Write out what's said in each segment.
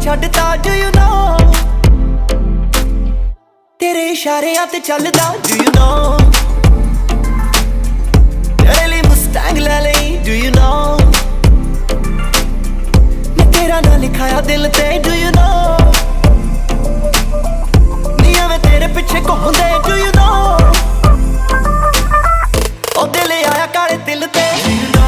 छड्डता do you know तेरे इशारियां ते चलदा do you know तेरे लिए मुस्टैंग ले लई do you know मैं तेरा नाम लिखाया दिल ते do you know निया मैं तेरे पीछे घूमदे do you know ओ दिल आया काले दिल ते do you know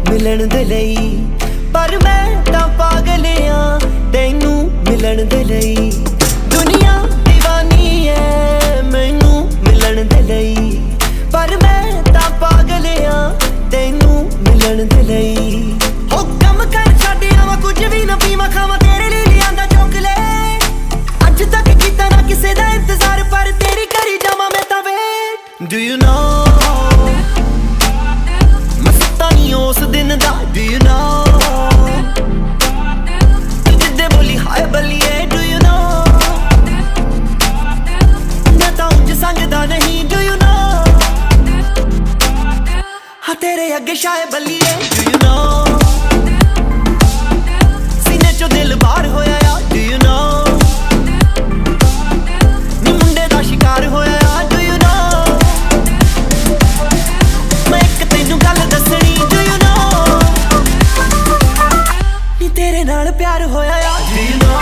मिलन दे लई पर मैं तां पागल आं तैनू मिलन दे लई दुनिया दीवानी है मैनू मिलन दे लई पर मैं तां पागल आं तैनू मिलन दे लई हो कम कर छड्ड आवां कुछ भी ना पीवां खावां तेरे लिए लियांदा चॉकलेट अज तक कीता ना किसे दा इंतजार पर तेरी करी जावां मैं तां वेट डू यू नो उस दिन दा do you know जिद्दे बोली हाय बलिए do you know मैं तां उंज संगदा नहीं do you know हाँ तेरे अगे शाय बलिए do you know सीने चो दिल बाहर होया या do you know नी मुंडे दा शिकार होया या do you know मैं एक तैनू गल दसनी तेरे नाल प्यार होया या do you know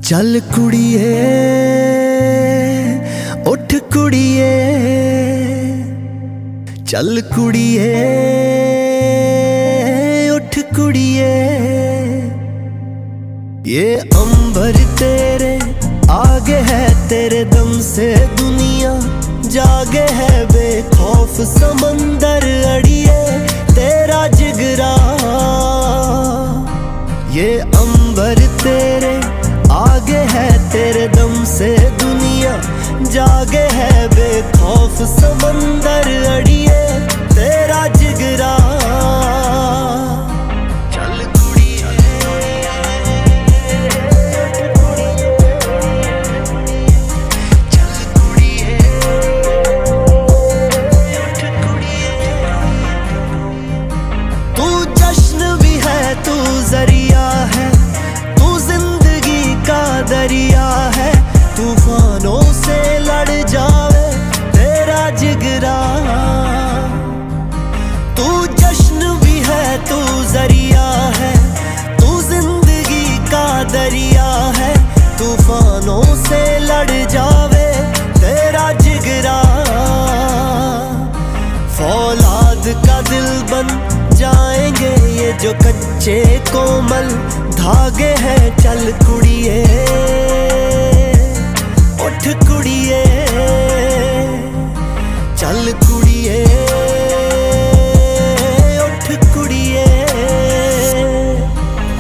चल कुड़िए उठ कुड़िए, चल कुड़िए उठ कुड़िए, ये अंबर तेरे आगे है, तेरे दम से दुनिया जागे है, बेखौफ समंदर अड़िए तेरा जिगरा। ये अंबर तेरे आगे है, तेरे दम से दुनिया जागे है, बेखौफ समंदर अड़िए तेरा जिगरा। चल कुड़िए, चल कुड़िए, उठ कुड़िए। तू जश्न भी है, तू जरिया है, दरिया है, तूफानों से लड़ जावे तेरा जिगरा। तू जश्न भी है, तू जरिया है, तू जिंदगी का दरिया है, तूफानों से लड़ जावे तेरा जिगरा। फौलाद का दिल बन जाएंगे ये जो कच्चे कोमल धागे हैं। चल कुड़िए उठ कुड़िए, चल कुड़िए उठ कुड़िए।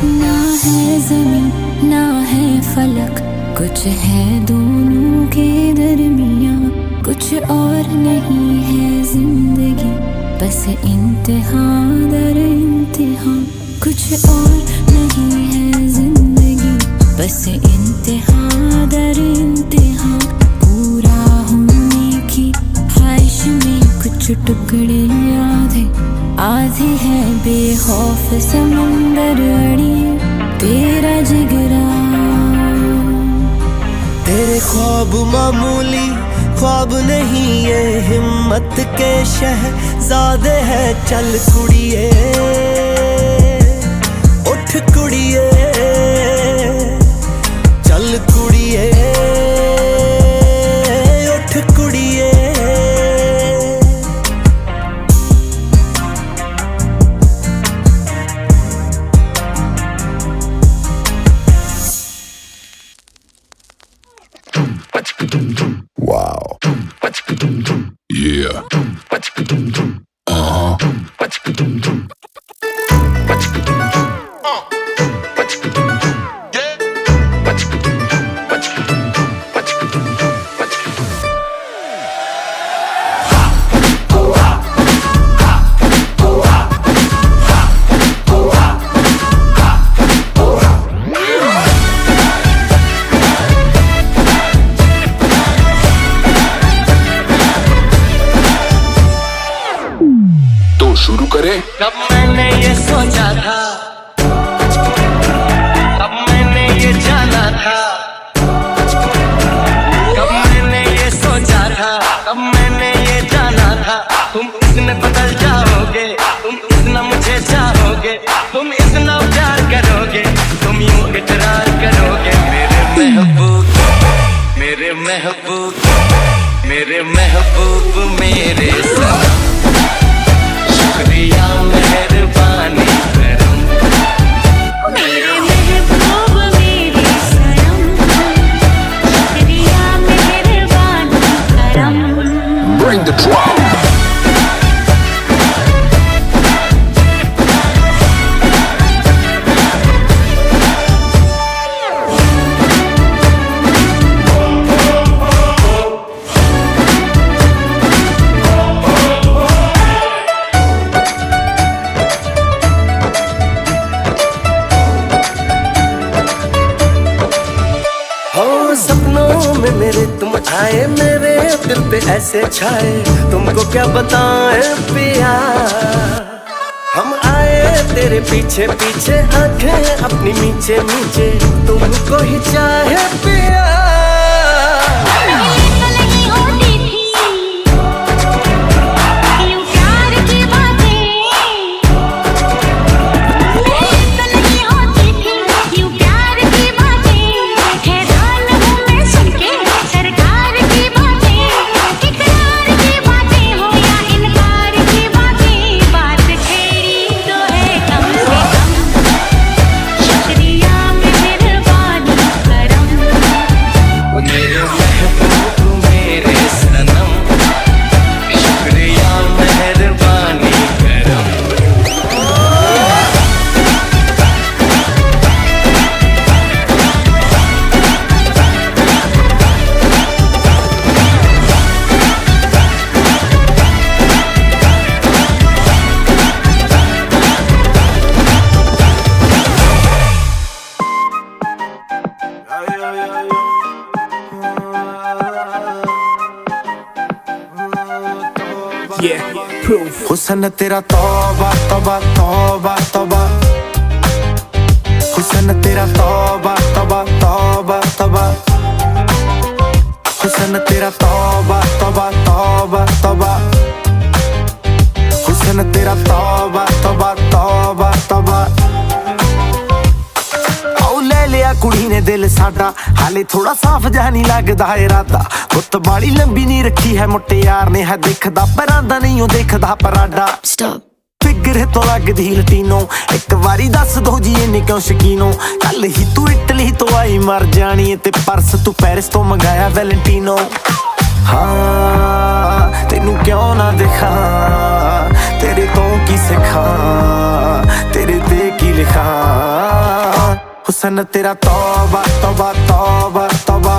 ना है ज़मीन ना है फलक, कुछ है दोनों के दरमियाँ, कुछ और नहीं है जिंदगी बस इम्तिहान दर इम्तिहान, कुछ और नहीं है जिंदगी बस इम्तिहान दर इम्तिहान। पूरा होने की ख्वाहिश में कुछ टुकड़े आधे आधे है, बेखौफ समंदर अड़िए तेरा जिगरा। तेरे ख्वाब मामूली ख्वाब नहीं, ये हिम्मत के शहज़ादे है। चल कुड़िए उठ कुड़िए, चल कुड़िए उठ कुड़िए। Wow. Yeah. शुरू करें। कब मैंने ये सोचा था, कब मैंने ये जाना था, कब मैंने ये सोचा था, कब मैंने ये जाना था। तुम इतने बदल जाओगे, तुम इतना मुझे चाहोगे, तुम इतना प्यार करोगे, तुम यूं इकरार करोगे। मेरे महबूब मेरे महबूब मेरे महबूब मेरे सनम, शुक्रिया मेहरबानी करम। मेरे महबूब मेरे सनम, शुक्रिया मेहरबानी करम। Bring the drum. ऐसे छाए तुमको क्या बताएं पिया। हम आए तेरे पीछे पीछे, आंखें अपनी मीचे मीचे, तुमको ही चाहे पिया। हुस्न तेरा तौबा तौबा तौबा तौबा, हुस्न तेरा तौबा तौबा तौबा तौबा, हुस्न तेरा तौबा तौबा तौबा तौबा, हुस्न तेरा तौबा तौबा तौबा तौबा। कुड़ी ने दिल साडा हाले थोड़ा साफ जा नहीं लगदा इरादा, गुत्त बाली लंबी नहीं रखी है मुट्टे यार ने, है दिखदा परांदा नहीं देखदा पराडा। फिगर तो लगदी लटीनो, एक बारी दस दो जी इन्नी क्यों शकीनो। कल ही तू इटली तो आई मर जानी, ते परस तू पेरिस तो मंगाया वैलेंटीनो। हाँ तेनू क्यों ना दिखा, तेरे तो की सिखा, तेरे ते की लिखा। हुस्न तेरा तौबा तौबा तौबा तौबा,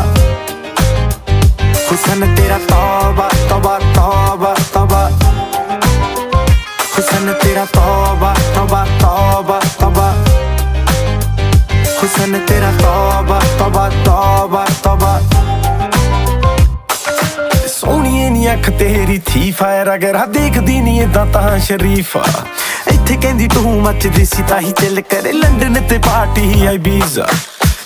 हुस्न तेरा तौबा तौबा तौबा तौबा, हुस्न तेरा तौबा तौबा तौबा तौबा, हुस्न तेरा तौबा तौबा तौबा तौबा। सोहणीए नी अख तेरी थी फायर, अगर देखदी नी इदां तां शरीफा। इत्थे कहंदी टू मचदी सी ताही चिल करे, लंडन ते पार्टी ही आई बीजा।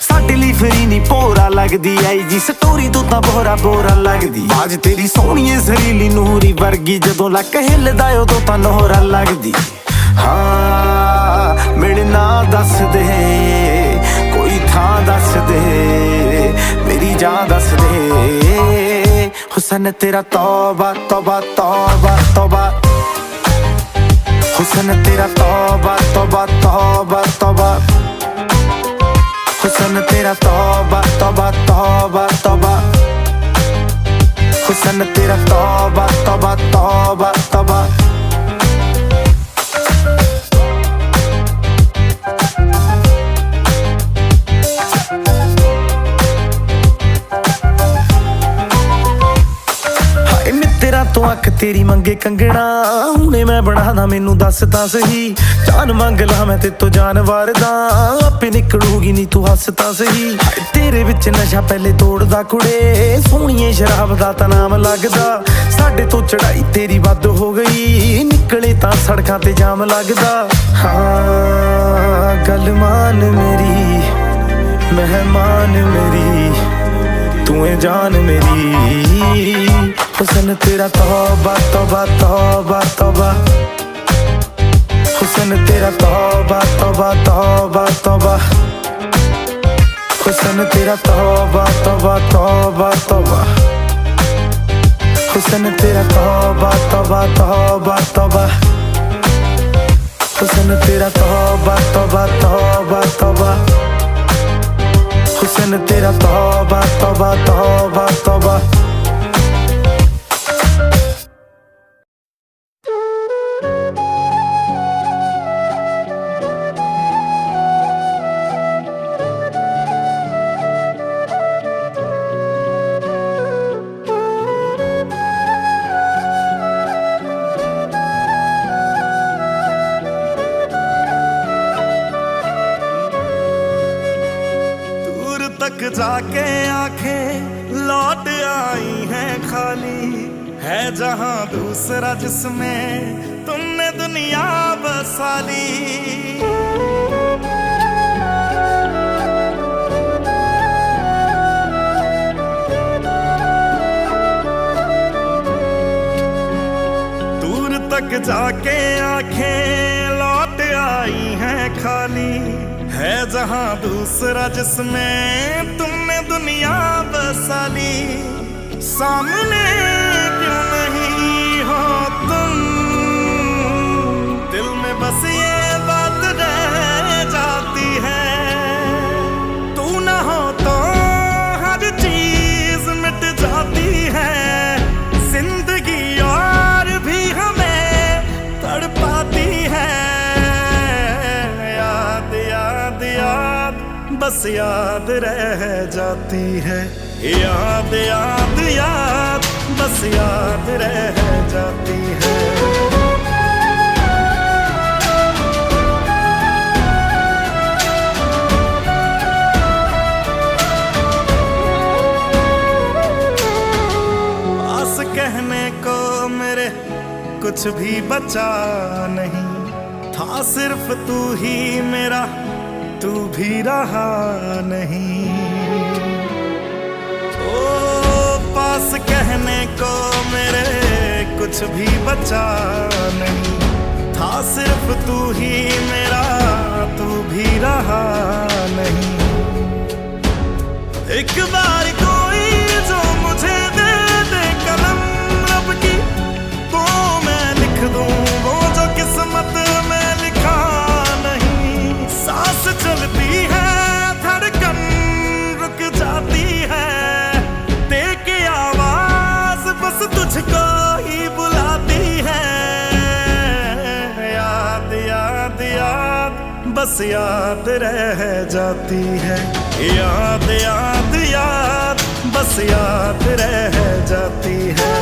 साडे लई फ्री नी भोरा लगदी आई जी, स्टोरी तो तां बोरा बोरा लगदी। आज तेरी सोहणीए जरीली नूरी वर्गी, जदों लक हिलदा उदों तां नोहरा लगदी। हाँ मेरे ना दस दे, कोई थां दस दे, मेरी जान दस दे। हुस्न तेरा तौबा तौबा तौबा तौबा, हुस्न तेरा तौबा तौबा तौबा तौबा, हुस्न तेरा तौबा तौबा तौबा तौबा, हुस्न तेरा तौबा तौबा तौबा तौबा। तो अख तेरी मंगे कंगना, हुणे मैं बनाना मैनू दस तां सही। जान मंग ला मैं ते तो जानवर दा, आपे निकलूगी नी तू हस तां सही। तेरे विच नशा पहले तोड़दा कुड़े, सोहणीए शराब दा तां नाम लगदा। साडे तो चढ़ाई तेरी वध हो गई, निकले तां सड़कां ते जाम लगदा। हाँ गल मान मेरी मेहमान मेरी, तू है जान मेरी। हुस्न तेरा तौबा तौबा तौबा तौबा, हुस्न तेरा तौबा तौबा तौबा तौबा, हुस्न तेरा तौबा तौबा तौबा तौबा, हुस्न तेरा तौबा तौबा तौबा तौबा, हुस्न तेरा तौबा तौबा तौबा तौबा, हुस्न तेरा तौबा तौबा तौबा तौबा। तक जाके आंखें लौट आई हैं खाली, है जहां दूसरा जिसमें तुमने दुनिया बसा ली। दूर तक जाके आंखें लौट आई हैं खाली, है जहां दूसरा जिसमें तुमने दुनिया बसा ली। सामने क्यों नहीं हो तुम, दिल में बस ये बात रह जाती है। तू ना हो तो हर चीज मिट जाती है, जिंदगी और भी हमें तड़पाती है। याद याद याद बस याद रह जाती है, याद याद याद बस याद रह जाती है। पास कहने को मेरे कुछ भी बचा नहीं, था सिर्फ तू ही मेरा, तू भी रहा नहीं। पास कहने को मेरे कुछ भी बचा नहीं, था सिर्फ तू ही मेरा, तू भी रहा नहीं। एक बार कोई जो मुझे दे दे कलम रब की, तो मैं लिख दूं वो जो किस्मत में लिखा नहीं। सांस चलती है, धड़कन रुक जाती है, बस तुझको ही बुलाती है। याद याद याद बस याद रह जाती है, याद याद याद बस याद रह जाती है।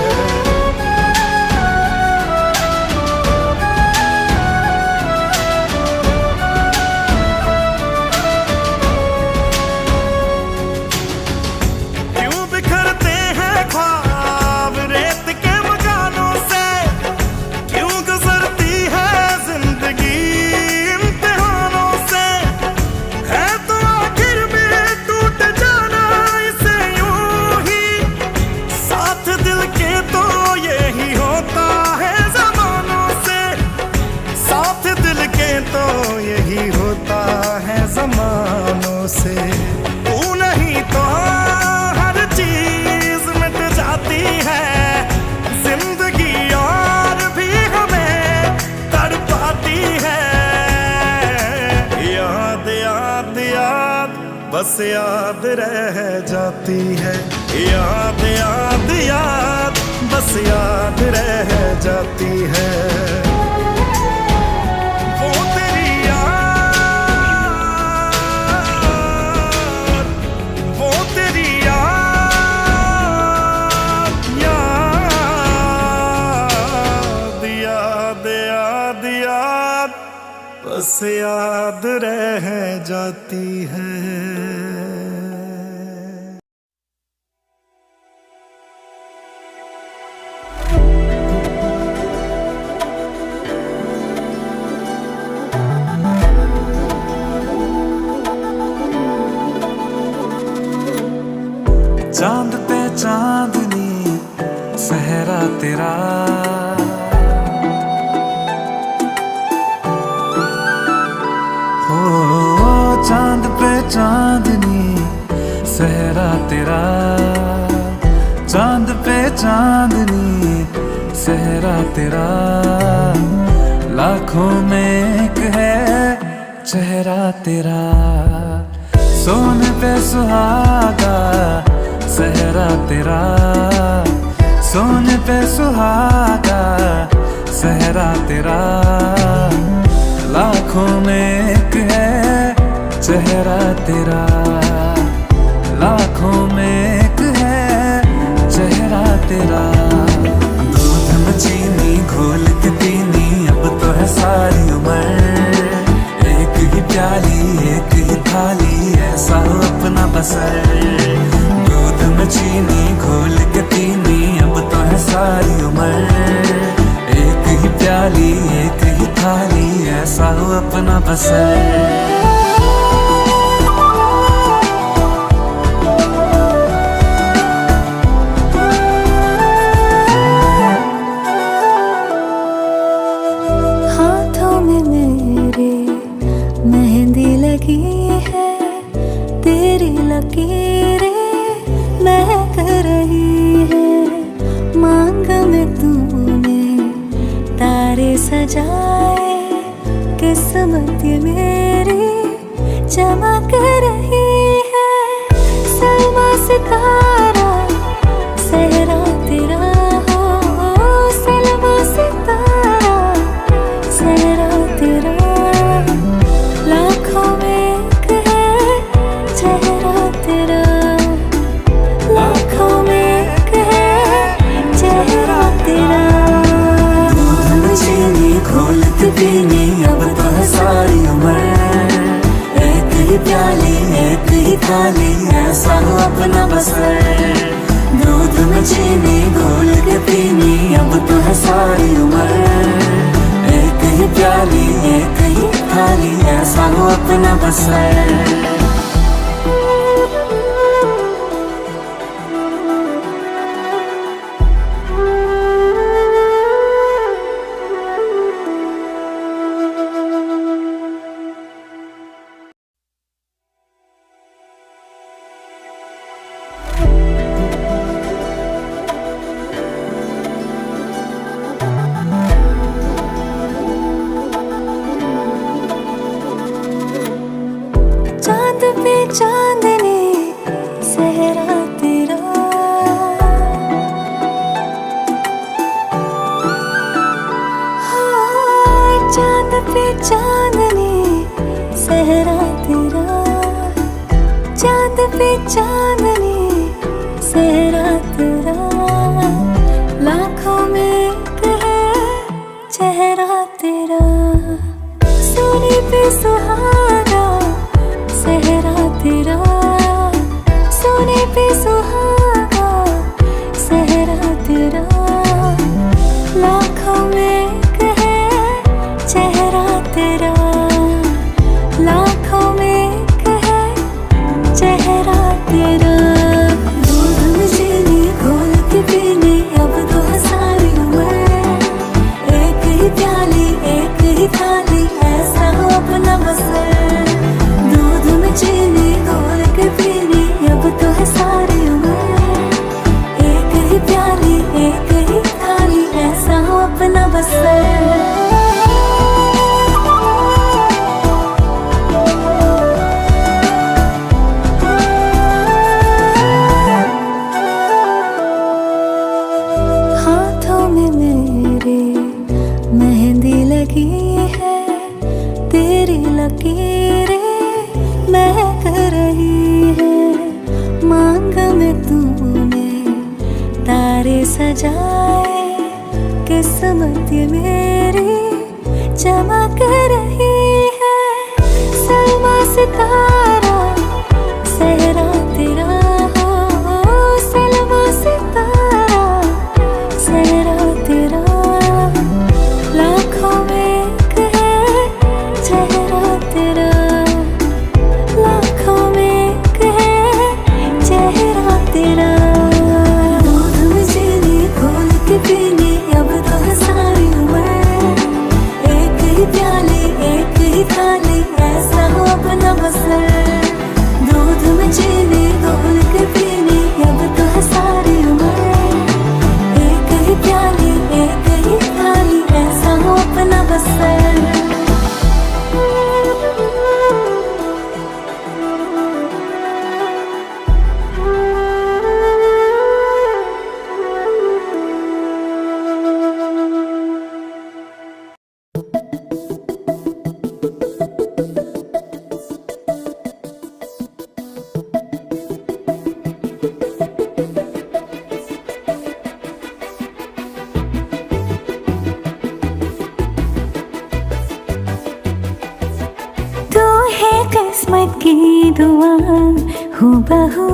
ज़मानों से तू नहीं तो हर चीज मिट जाती है, जिंदगी और भी हमें तड़पाती है। याद याद याद बस याद रह जाती है, याद याद याद बस याद रह जाती है। बस याद रह जाती है। चांद पे चांदनी सहरा तेरा, चांद पे चांदनी सहरा तेरा, चांद पे चांदनी सहरा तेरा, लाखों में एक है चेहरा तेरा। सोने पे सुहागा सहरा तेरा, सोने पे सुहागा सहरा तेरा, लाखों में एक है चेहरा तेरा, लाखों में एक है चेहरा तेरा। दूध में चीनी घोल के पीनी अब तो है सारी उम्र, एक ही प्याली एक ही थाली ऐसा हो अपना बसर। दूध में चीनी घोल के पीनी अब तो है सारी एक ही प्याली एक ही थाली, ऐसा हो अपना बसर। हाथों में मेरे मेहंदी लगी है, तेरी लकीरें महक रही है। मांग में तूने तारे सजाए, किस्मत ये मेरी चमक रही है। सलमा सितारा सहरा तेरा हो, सलमा सितारा सहरा तेरा। लाखों में एक है चेहरा तेरा, लाखों में एक है चेहरा तेरा। दूध में चीनी घोल के पीनी अब तो है सारी उम्र, एक ही प्याली एक ही थाली, ऐसा हो अपना बसर। दूध में चीनी घोल के पीनी अब तो है सारी उम्र, एक ही प्याली एक ही थाली, ऐसा हो अपना बसर। चांद पे चांदनी सहरा तेरा, हाँ, चांद पे चांदनी सहरा तेरा, चांद पे चांदनी सहरा तेरा। लाखों में एक है चेहरा तेरा, सोने पे सुहागा सहरा तेरा, सोने पे सुहागा सहरा तेरा। लाखों में एक है चेहरा तेरा, लाखों में एक है चेहरा तेरा। दूध में चीनी घोल के पीनी अब तो है सारी उम्र, एक ही प्याली एक ही थाली, ऐसा हो अपना बसर। दूध में चीनी घोल के पीनी अब तो है सारी उम्र, एक ही प्याली एक ही थाली, ऐसा हो अपना बसर। हाथों में मेरे मेहंदी लगी है, तेरी लकीरें महक रही है। मांग में तूने तारे सजाए, किस्मत ये मेरी चमक रही है। सलमा सितारा सहरा तेरा हो, सलमा सितारा सहरा तेरा। लाखों में एक है चेहरा तेरा, लाखों में एक है चेहरा तेरा। दूध में चीनी घोल के पीनी अब तो है सारी उम्र, एक ही प्याली एक ही थाली, ऐसा हो अपना बसर। दूध में चीनी घोल के पीनी अब तो है सारी उम्र, एक ही प्याली एक ही थाली, ऐसा हो अपना बसर। तू है किस्मत की दुआ हूबहू,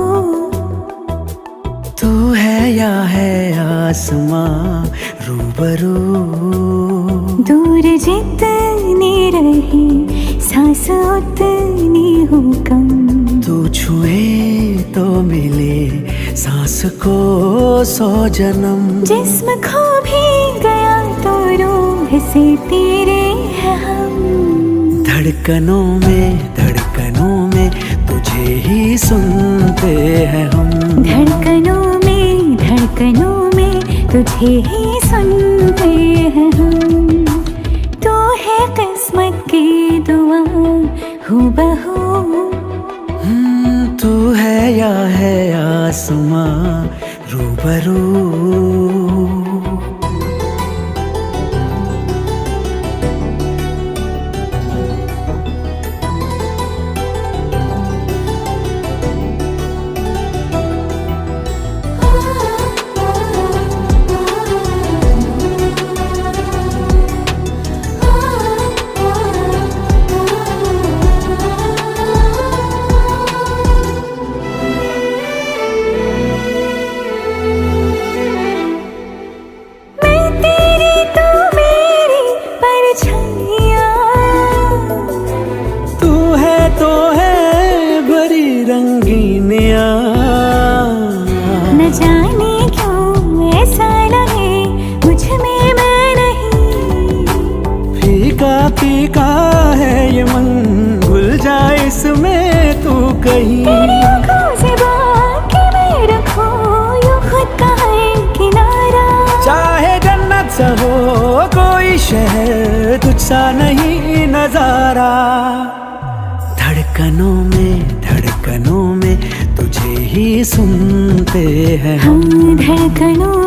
तू है या है आसमां रू रूबरू। दूर जितनी रही सांस उतनी हो कम, तू छुए तो मिले सांस को 100 जन्म। जिस्म खो भी गया तो रूह से तेरे हैं हम। धड़कनों में तुझे ही सुनते हैं हम। धड़कनों में तुझे ही सुनते हैं हम। तू है किस्मत की दुआ हूबहू। तू है या है आसमां रूबरू। न जाने क्यों ऐसा लगे मुझ में मैं नहीं। फीका फीका है ये मन, भूल जाए इसमें तू कहीं। तेरी आँखों से बाकी मैं रखूं यूं खुद का है किनारा। चाहे जन्नत सा हो कोई शहर, तुझसा नहीं नजारा। धड़कनों में तुझे ही सुनते हैं हम। धड़कनों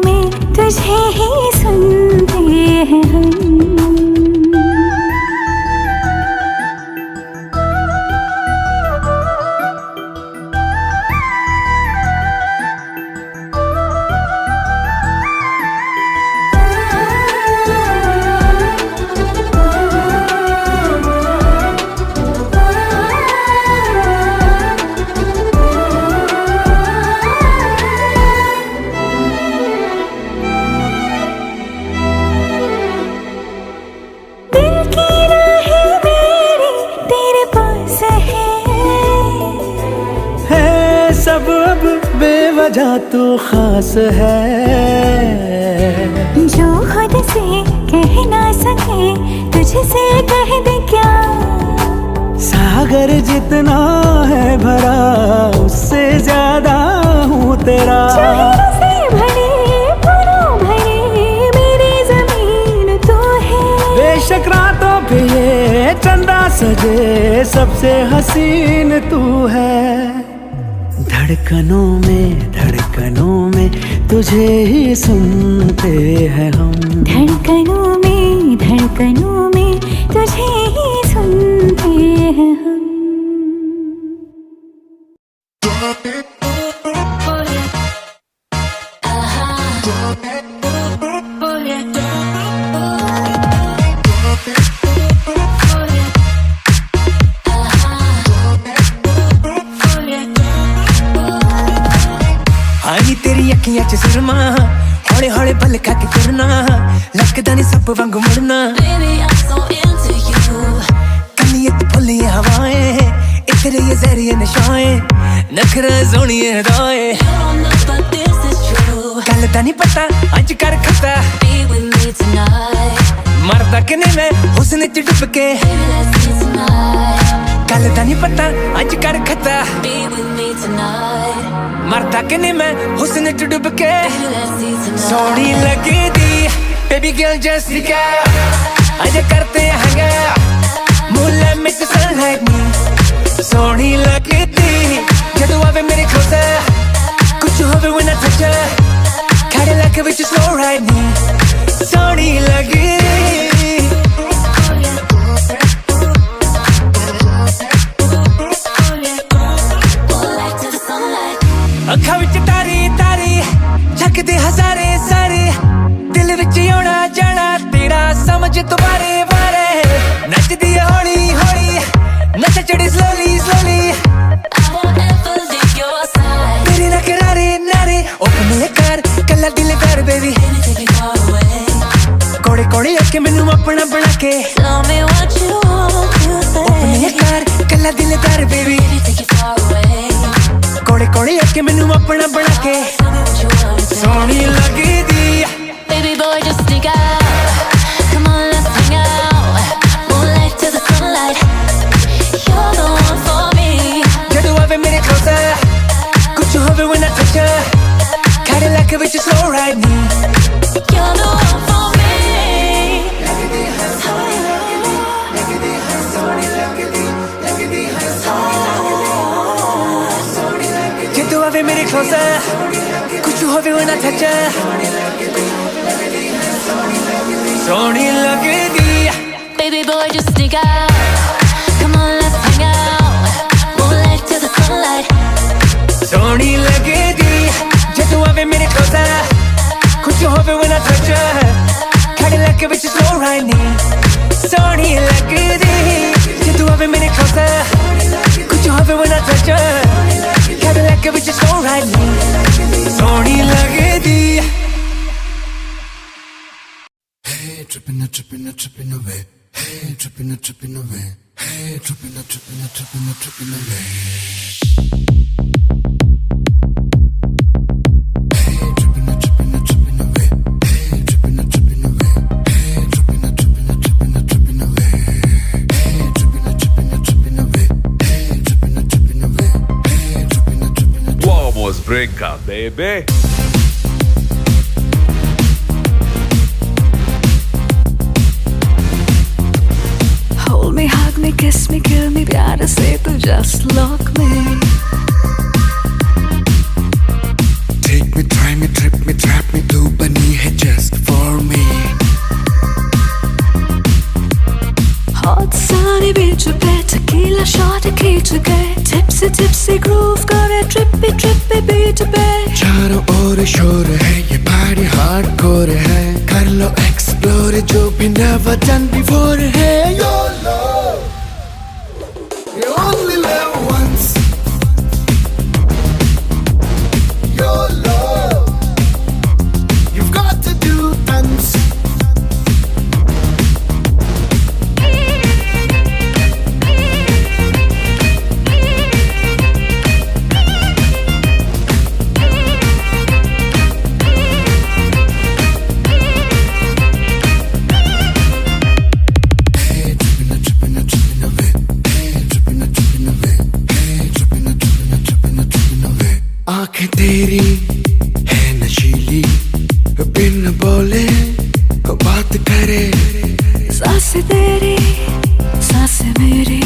में तुझे ही सुनते हैं हम। सब अब बेवजह तू खास है। जो खुद से कह ना सके तुझसे कह दे क्या। सागर जितना है भरा उससे ज्यादा हूँ तेरा। से भरे मेरी जमीन तू है। बेशक रातों पे ये चंदा सजे सबसे हसीन तू है। धड़कनों में तुझे ही सुनते हैं हम। धड़कनों में तुझे ही सुनते हैं हम। तेरी अखियां च सुरमा, हौले हौले पल खा के करना, लगदा नहीं सब वांग मुड़ना। कन्नियत फुल्लिए हवाएं, इतरे ये जहरिए नशाएं, नखरा सोनिए हदाएं। गल दा नहीं पता अज कर खता, मरदा किने मैं हुस्न च डुब के। गल दा नहीं पता अज कर खता, मरदा किने मैं हुस्न च डुब के। सोहनी लगदी बेबी गर्ल जैसिका, अज करते हंगा मुल्ला मिट सनलाइट मी। सोहनी लगदी जदों आवे मेरे क्लोज़, कुछ होवे when I touch her, Cadillac which slow ride me। सोहनी लगदी अखा विच तारी तारी झकदे हजारे सारे, दिल विच आउणा जाना तेरा समझ तो बारे बारे। नचदी हौली हौली नच चढ़ी slowly slowly, तेरे ना करारे नारे ओपन कर कल्ला दिल कर बेबी। कोड़े कोड़े आके मैनू अपना बना के Tell me what you want to say. अपने कार कला दिलदार baby Take it far away. कोड़े कोड़े आके मैनू अपना बना के Tell me what you want to say. सोहनी लगदी Baby boy, just sneak out. Come on, let's hang out. Moonlight to the sunlight. You're the one for me. जदों आवे मेरे closer कुछ होवे when I touch her Cadillac with your slow ride me You're the one for me. जदों आवे मेरे closer कुछ होवे when I touch her सोहनी लगदी Baby boy, just sneak out. Come on, let's hang out. Moonlight to the sunlight. सोहनी लगदी जदों आवे मेरे closer कुछ होवे when I touch her Cadillac with your slow ride me सोहनी लगदी जदों आवे मेरे closer कुछ होवे when I touch her Cadillac with your slow ride me सोहनी लगदी Hey, tripping away. Hey, tripping away. Hey, tripping away. Hey, tripping away. Hey, tripping away. Hey, tripping away. Hey, tripping away. Hey, tripping away. Hey, tripping. Vamos brincar, baby. Hold me, hug me, kiss me, kill me, प्यार से तू just lock me. Take me, try me, trip me, trap me, तू बनी है just for me. Hot sunny beach पे tequila shot खींच गए. Tipsy groove करे trippy beat पे. चारों ओर शोर है ये party hardcore है कर लो explore जो भी never done before है your love you only live once your love you've got to do dance आंखें तेरी है नशीली बिन बोले बात करे सांसें तेरी सांसें मेरी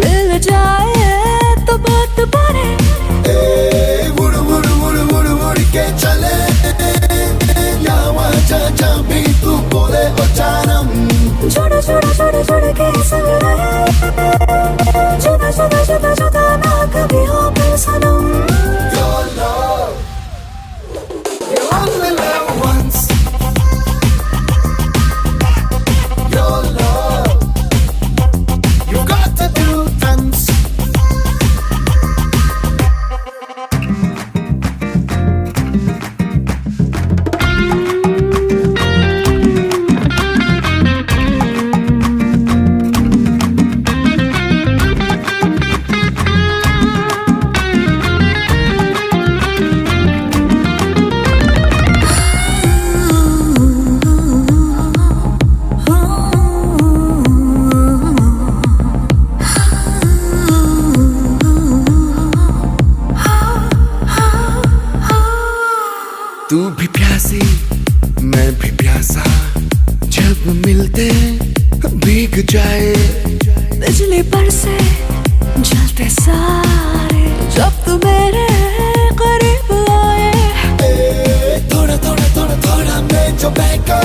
मिल जाए तो बात बने. उड़ के चले यहाँ जा भी तू बोले ओ जानम जुड़ के संग रहे. जुदा ना कभी हो फिर सनम. your love you only live once your love you got to do dance तू भी प्यासी मैं भी प्यासा जब मिलते भीग जाए बिजली पर से जलते सारे जब तू मेरे करीब आए. थोड़ा मैं जो बहका